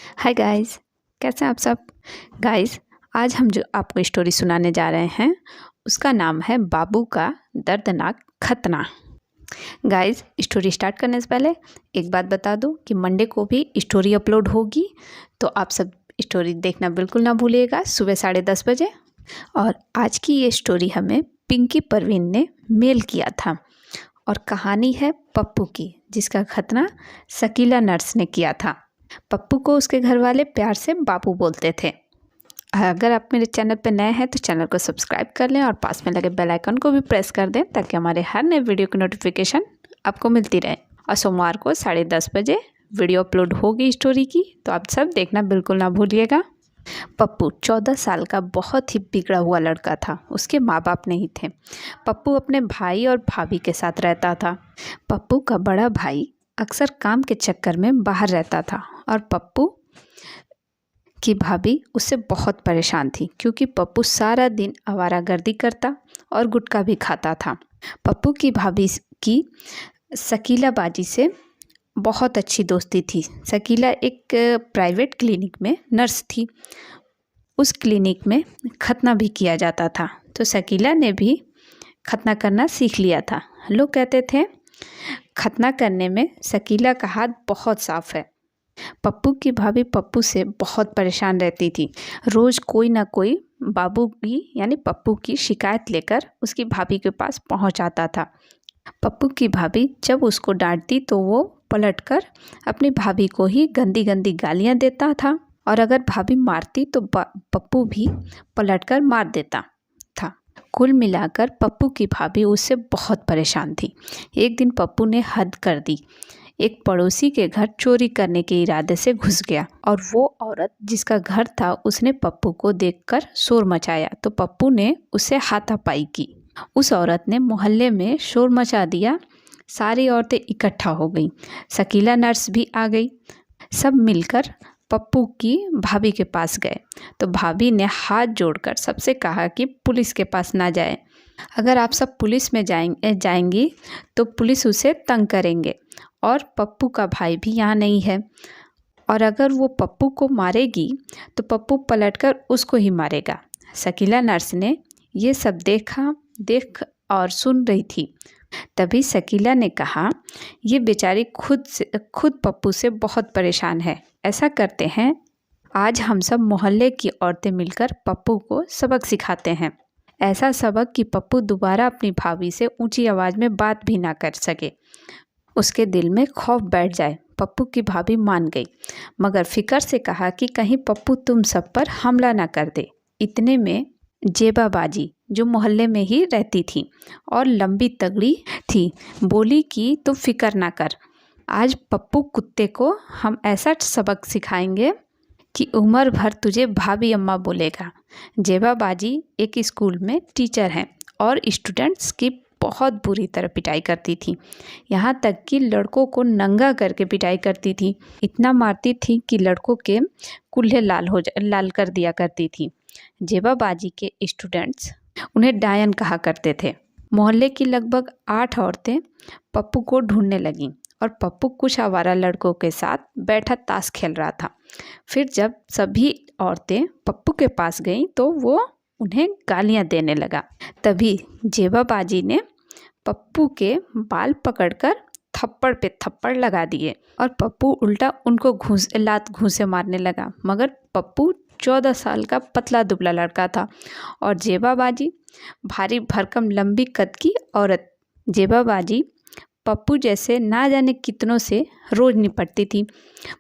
Hi guys, कैसे हैं आप सब। गाइस, आज हम जो आपको स्टोरी सुनाने जा रहे हैं उसका नाम है बाबू का दर्दनाक खतना। गाइस, स्टोरी स्टार्ट करने से पहले एक बात बता दूं कि मंडे को भी स्टोरी अपलोड होगी, तो आप सब स्टोरी देखना बिल्कुल ना भूलिएगा सुबह 10:30 बजे। और आज की ये स्टोरी हमें पिंकी परवीन ने मेल किया था और कहानी है पप्पू की, जिसका खतना शकीला नर्स ने किया था। पप्पू को उसके घर वाले प्यार से बाबू बोलते थे। अगर आप मेरे चैनल पर नए हैं तो चैनल को सब्सक्राइब कर लें और पास में लगे बेल आइकन को भी प्रेस कर दें ताकि हमारे हर नए वीडियो की नोटिफिकेशन आपको मिलती रहे। और सोमवार को 10:30 बजे वीडियो अपलोड होगी स्टोरी की, तो आप सब देखना बिल्कुल ना भूलिएगा। पप्पू 14 साल का बहुत ही बिगड़ा हुआ लड़का था। उसके माँ बाप नहीं थे। पप्पू अपने भाई और भाभी के साथ रहता था। पप्पू का बड़ा भाई अक्सर काम के चक्कर में बाहर रहता था और पप्पू की भाभी उससे बहुत परेशान थी, क्योंकि पप्पू सारा दिन आवारागर्दी करता और गुटखा भी खाता था। पप्पू की भाभी की शकीला बाजी से बहुत अच्छी दोस्ती थी। शकीला एक प्राइवेट क्लिनिक में नर्स थी। उस क्लिनिक में खतना भी किया जाता था, तो शकीला ने भी खतना करना सीख लिया था। लोग कहते थे खतना करने में शकीला का हाथ बहुत साफ है। पप्पू की भाभी पप्पू से बहुत परेशान रहती थी। रोज़ कोई ना कोई बाबू की यानी पप्पू की शिकायत लेकर उसकी भाभी के पास पहुंच आता था। पप्पू की भाभी जब उसको डांटती तो वो पलटकर अपनी भाभी को ही गंदी गंदी गालियां देता था, और अगर भाभी मारती तो पप्पू भी पलटकर मार देता था। कुल मिलाकर पप्पू की भाभी उससे बहुत परेशान थी। एक दिन पप्पू ने हद कर दी। एक पड़ोसी के घर चोरी करने के इरादे से घुस गया, और वो औरत जिसका घर था उसने पप्पू को देखकर शोर मचाया, तो पप्पू ने उसे हाथापाई की। उस औरत ने मोहल्ले में शोर मचा दिया। सारी औरतें इकट्ठा हो गईं। शकीला नर्स भी आ गई। सब मिलकर पप्पू की भाभी के पास गए, तो भाभी ने हाथ जोड़कर सबसे कहा कि पुलिस के पास ना जाए। अगर आप सब पुलिस में जाएंगी तो पुलिस उसे तंग करेंगे, और पप्पू का भाई भी यहाँ नहीं है, और अगर वो पप्पू को मारेगी तो पप्पू पलटकर उसको ही मारेगा। शकीला नर्स ने ये सब देख और सुन रही थी। तभी शकीला ने कहा, ये बेचारी खुद पप्पू से बहुत परेशान है। ऐसा करते हैं, आज हम सब मोहल्ले की औरतें मिलकर पप्पू को सबक सिखाते हैं। ऐसा सबक कि पप्पू दोबारा अपनी भाभी से ऊंची आवाज़ में बात भी ना कर सके, उसके दिल में खौफ बैठ जाए। पप्पू की भाभी मान गई, मगर फिकर से कहा कि कहीं पप्पू तुम सब पर हमला ना कर दे। इतने में जेबा बाजी, जो मोहल्ले में ही रहती थी और लंबी तगड़ी थी, बोली कि तू फिकर ना कर, आज पप्पू कुत्ते को हम ऐसा सबक सिखाएंगे कि उम्र भर तुझे भाभी अम्मा बोलेगा। जेबा बाजी एक स्कूल में टीचर हैं और स्टूडेंट्स की बहुत बुरी तरह पिटाई करती थी। यहाँ तक कि लड़कों को नंगा करके पिटाई करती थी। इतना मारती थी कि लड़कों के कुल्हे लाल कर दिया करती थी। जेबा बाजी के स्टूडेंट्स उन्हें डायन कहा करते थे। मोहल्ले की लगभग 8 औरतें पप्पू को ढूंढने लगीं, और पप्पू कुछ आवारा लड़कों के साथ बैठा ताश खेल रहा था। फिर जब सभी औरतें पप्पू के पास गईं तो वो उन्हें गालियां देने लगा। तभी जेबा बाजी ने पप्पू के बाल पकड़कर थप्पड़ पे थप्पड़ लगा दिए, और पप्पू उल्टा उनको लात घूंसे मारने लगा। मगर पप्पू 14 साल का पतला दुबला लड़का था, और जेबा बाजी भारी भरकम लंबी कद की औरत। जेबा बाजी पप्पू जैसे ना जाने कितनों से रोज निपटती थी।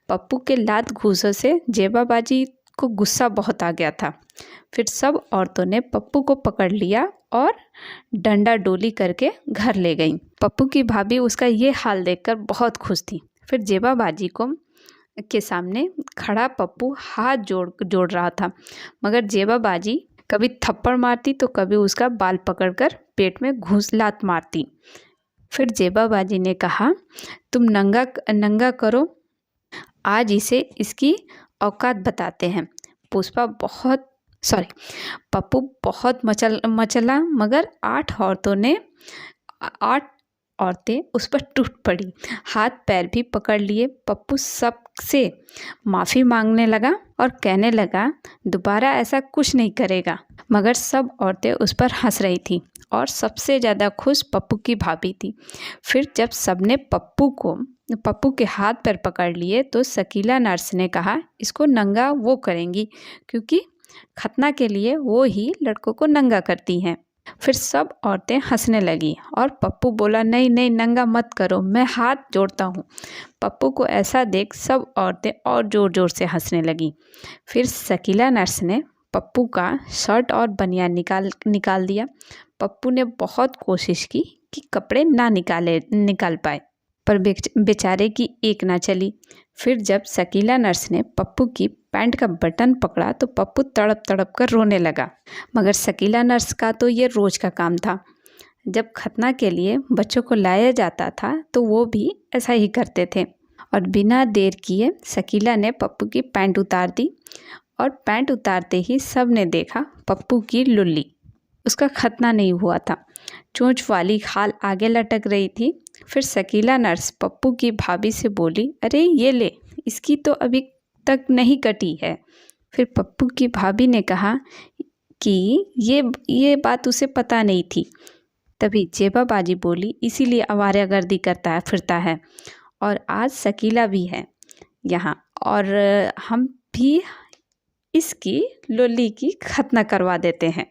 पप्पू के लात घूंसों से जेबा बाजी को गुस्सा बहुत आ गया था। फिर सब औरतों ने पप्पू को पकड़ लिया और डंडा डोली करके घर ले गईं। पप्पू की भाभी उसका ये हाल देखकर बहुत खुश थी। फिर जेबा बाजी के सामने खड़ा पप्पू हाथ जोड़ रहा था, मगर जेबा बाजी कभी थप्पड़ मारती तो कभी उसका बाल पकड़कर पेट में लात मारती। फिर जेबा बाजी ने कहा, तुम नंगा करो, आज इसे इसकी औकात बताते हैं। पप्पू बहुत मचला, मगर 8 औरतें उस पर टूट पड़ी। हाथ पैर भी पकड़ लिए। पप्पू सब से माफ़ी मांगने लगा और कहने लगा दोबारा ऐसा कुछ नहीं करेगा। मगर सब औरतें उस पर हंस रही थी और सबसे ज़्यादा खुश पप्पू की भाभी थी। फिर जब सबने पप्पू के हाथ पैर पकड़ लिए तो शकीला नर्स ने कहा, इसको नंगा वो करेंगी क्योंकि खतना के लिए वो ही लड़कों को नंगा करती हैं। फिर सब औरतें हंसने लगी और पप्पू बोला, नहीं नहीं, नंगा मत करो, मैं हाथ जोड़ता हूँ। पप्पू को ऐसा देख सब औरतें और ज़ोर ज़ोर से हंसने लगी। फिर शकीला नर्स ने पप्पू का शर्ट और बनियान निकाल दिया। पप्पू ने बहुत कोशिश की कि कपड़े ना निकाल पाए, पर बेचारे की एक ना चली। फिर जब शकीला नर्स ने पप्पू की पैंट का बटन पकड़ा तो पप्पू तड़प तड़प कर रोने लगा। मगर शकीला नर्स का तो ये रोज़ का काम था। जब खतना के लिए बच्चों को लाया जाता था तो वो भी ऐसा ही करते थे। और बिना देर किए शकीला ने पप्पू की पैंट उतार दी और पैंट उतारते ही सब ने देखा पप्पू की लुल्ली। उसका खतना नहीं हुआ था, चोंच वाली खाल आगे लटक रही थी। फिर शकीला नर्स पप्पू की भाभी से बोली, अरे ये ले, इसकी तो अभी तक नहीं कटी है। फिर पप्पू की भाभी ने कहा कि ये बात उसे पता नहीं थी। तभी जेबा बाजी बोली, इसीलिए आवारागर्दी करता फिरता है और आज शकीला भी है यहाँ और हम भी इसकी लोली की खतना करवा देते हैं।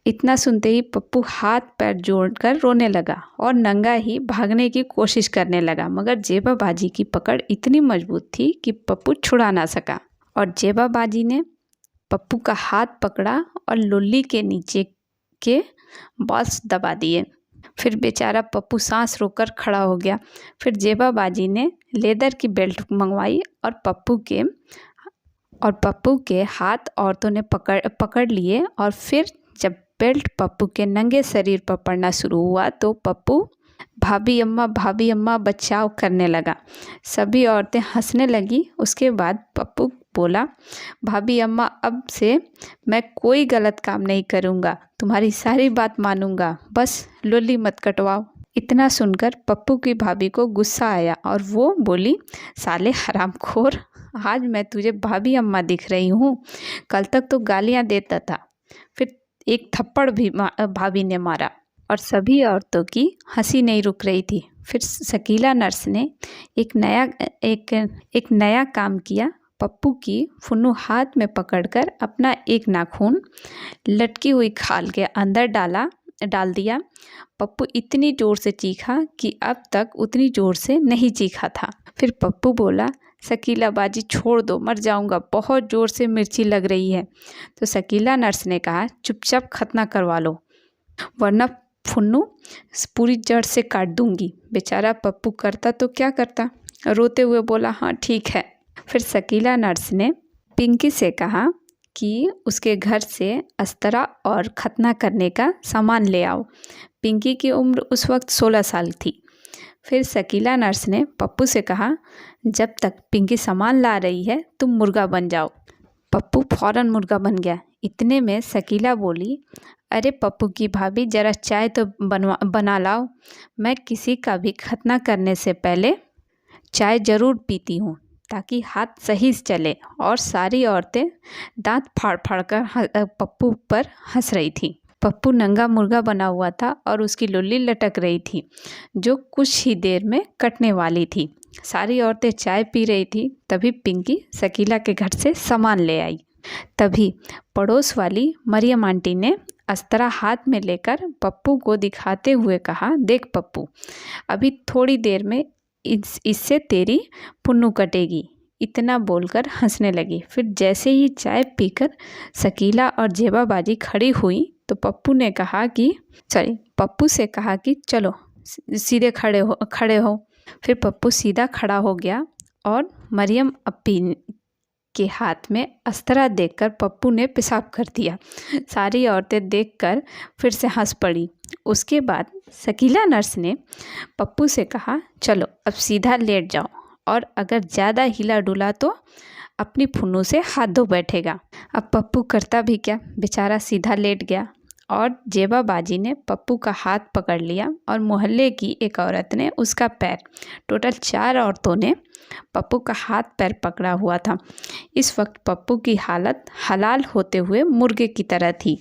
इतना सुनते ही पप्पू हाथ पैर जोड़कर रोने लगा और नंगा ही भागने की कोशिश करने लगा। मगर जेबा बाजी की पकड़ इतनी मजबूत थी कि पप्पू छुड़ा ना सका और जेबा बाजी ने पप्पू का हाथ पकड़ा और लोली के नीचे के बॉल्स दबा दिए। फिर बेचारा पप्पू सांस रोककर खड़ा हो गया। फिर जेबा बाजी ने लेदर की बेल्ट मंगवाई और पप्पू के हाथ औरतों ने पकड़ लिए और फिर जब बेल्ट पप्पू के नंगे शरीर पर पड़ना शुरू हुआ तो पप्पू भाभी अम्मा बचाओ करने लगा। सभी औरतें हंसने लगी। उसके बाद पप्पू बोला, भाभी अम्मा, अब से मैं कोई गलत काम नहीं करूँगा, तुम्हारी सारी बात मानूंगा, बस लोली मत कटवाओ। इतना सुनकर पप्पू की भाभी को गुस्सा आया और वो बोली, साले हरामखोर, आज मैं तुझे भाभी अम्मा दिख रही हूँ, कल तक तो गालियाँ देता था। फिर एक थप्पड़ भी भाभी ने मारा और सभी औरतों की हंसी नहीं रुक रही थी। फिर शकीला नर्स ने एक नया काम किया। पप्पू की फुन्नू हाथ में पकड़कर अपना एक नाखून लटकी हुई खाल के अंदर डाल दिया। पप्पू इतनी ज़ोर से चीखा कि अब तक उतनी ज़ोर से नहीं चीखा था। फिर पप्पू बोला, शकीला बाजी छोड़ दो, मर जाऊंगा, बहुत ज़ोर से मिर्ची लग रही है। तो शकीला नर्स ने कहा, चुपचाप खतना करवा लो वरना फुन्नू पूरी जड़ से काट दूंगी। बेचारा पप्पू करता तो क्या करता, रोते हुए बोला, हाँ ठीक है। फिर शकीला नर्स ने पिंकी से कहा कि उसके घर से अस्तरा और खतना करने का सामान ले आओ। पिंकी की उम्र उस वक्त 16 साल थी। फिर शकीला नर्स ने पप्पू से कहा, जब तक पिंकी सामान ला रही है तुम मुर्गा बन जाओ। पप्पू फौरन मुर्गा बन गया। इतने में शकीला बोली, अरे पप्पू की भाभी, ज़रा चाय तो बना लाओ, मैं किसी का भी खतना करने से पहले चाय ज़रूर पीती हूँ ताकि हाथ सही से चले। और सारी औरतें दांत फाड़ कर पप्पू पर हंस रही थी। पप्पू नंगा मुर्गा बना हुआ था और उसकी लोली लटक रही थी जो कुछ ही देर में कटने वाली थी। सारी औरतें चाय पी रही थी। तभी पिंकी शकीला के घर से सामान ले आई। तभी पड़ोस वाली मरियम आंटी ने अस्तरा हाथ में लेकर पप्पू को दिखाते हुए कहा, देख पप्पू, अभी थोड़ी देर में इससे तेरी पुन्नू कटेगी। इतना बोलकर हंसने लगी। फिर जैसे ही चाय पीकर शकीला और जेबा बाजी खड़ी हुई तो पप्पू से कहा कि चलो सीधे खड़े हो। फिर पप्पू सीधा खड़ा हो गया और मरियम अपी के हाथ में अस्तरा देखकर पप्पू ने पेशाब कर दिया। सारी औरतें देखकर फिर से हंस पड़ी। उसके बाद शकीला नर्स ने पप्पू से कहा, चलो अब सीधा लेट जाओ और अगर ज़्यादा हिला डुला तो अपनी फुन्नू से हाथ धो बैठेगा। अब पप्पू करता भी क्या, बेचारा सीधा लेट गया और जेबा बाजी ने पप्पू का हाथ पकड़ लिया और मोहल्ले की एक औरत ने उसका पैर। टोटल 4 औरतों ने पप्पू का हाथ पैर पकड़ा हुआ था। इस वक्त पप्पू की हालत हलाल होते हुए मुर्गे की तरह थी।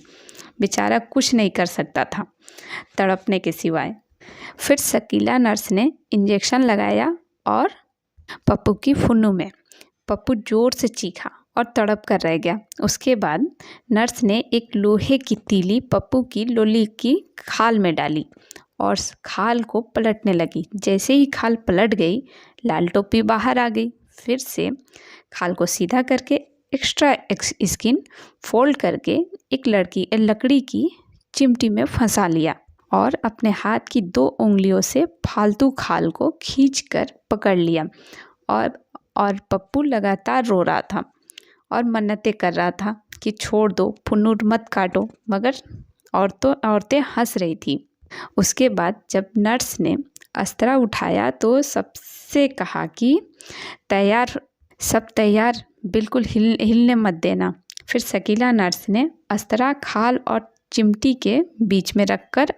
बेचारा कुछ नहीं कर सकता था तड़पने के सिवाय। फिर शकीला नर्स ने इंजेक्शन लगाया और पप्पू की फुन्नू में। पप्पू ज़ोर से चीखा और तड़प कर रह गया। उसके बाद नर्स ने एक लोहे की तीली पप्पू की लोली की खाल में डाली और खाल को पलटने लगी। जैसे ही खाल पलट गई, लाल टोपी बाहर आ गई। फिर से खाल को सीधा करके एक्स्ट्रा स्किन फोल्ड करके एक लकड़ी की चिमटी में फंसा लिया और अपने हाथ की 2 उंगलियों से फालतू खाल को खींचकर पकड़ लिया। और पप्पू लगातार रो रहा था और मन्नतें कर रहा था कि छोड़ दो, फुन्नू मत काटो, मगर औरतें हंस रही थी। उसके बाद जब नर्स ने अस्त्रा उठाया तो सबसे कहा कि सब तैयार, बिल्कुल हिलने मत देना। फिर शकीला नर्स ने अस्त्रा खाल और चिमटी के बीच में रखकर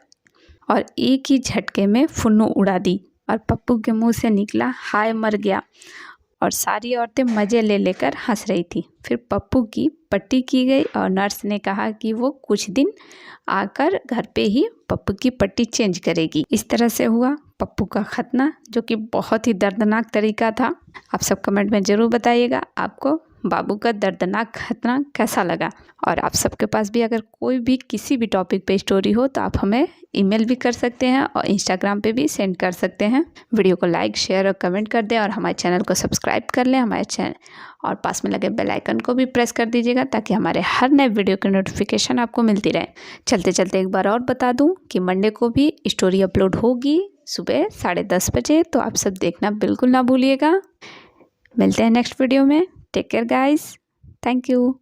और एक ही झटके में फुन्नू उड़ा दी और पप्पू के मुंह से निकला हाय मर गया। और सारी औरतें मज़े लेकर हंस रही थी। फिर पप्पू की पट्टी की गई और नर्स ने कहा कि वो कुछ दिन आकर घर पे ही पप्पू की पट्टी चेंज करेगी। इस तरह से हुआ पप्पू का खतना, जो कि बहुत ही दर्दनाक तरीका था। आप सब कमेंट में ज़रूर बताइएगा आपको बाबू का दर्दनाक खतना कैसा लगा। और आप सबके पास भी अगर कोई भी किसी भी टॉपिक पे स्टोरी हो तो आप हमें ईमेल भी कर सकते हैं और इंस्टाग्राम पे भी सेंड कर सकते हैं। वीडियो को लाइक, शेयर और कमेंट कर दें और हमारे चैनल को सब्सक्राइब कर लें। हमारे चैनल और पास में लगे बेल आइकन को भी प्रेस कर दीजिएगा ताकि हमारे हर नए वीडियो की नोटिफिकेशन आपको मिलती रहे। चलते चलते एक बार और बता दूँ कि मंडे को भी स्टोरी अपलोड होगी सुबह 10:30 बजे, तो आप सब देखना बिल्कुल ना भूलिएगा। मिलते हैं नेक्स्ट वीडियो में। Take care guys, thank you.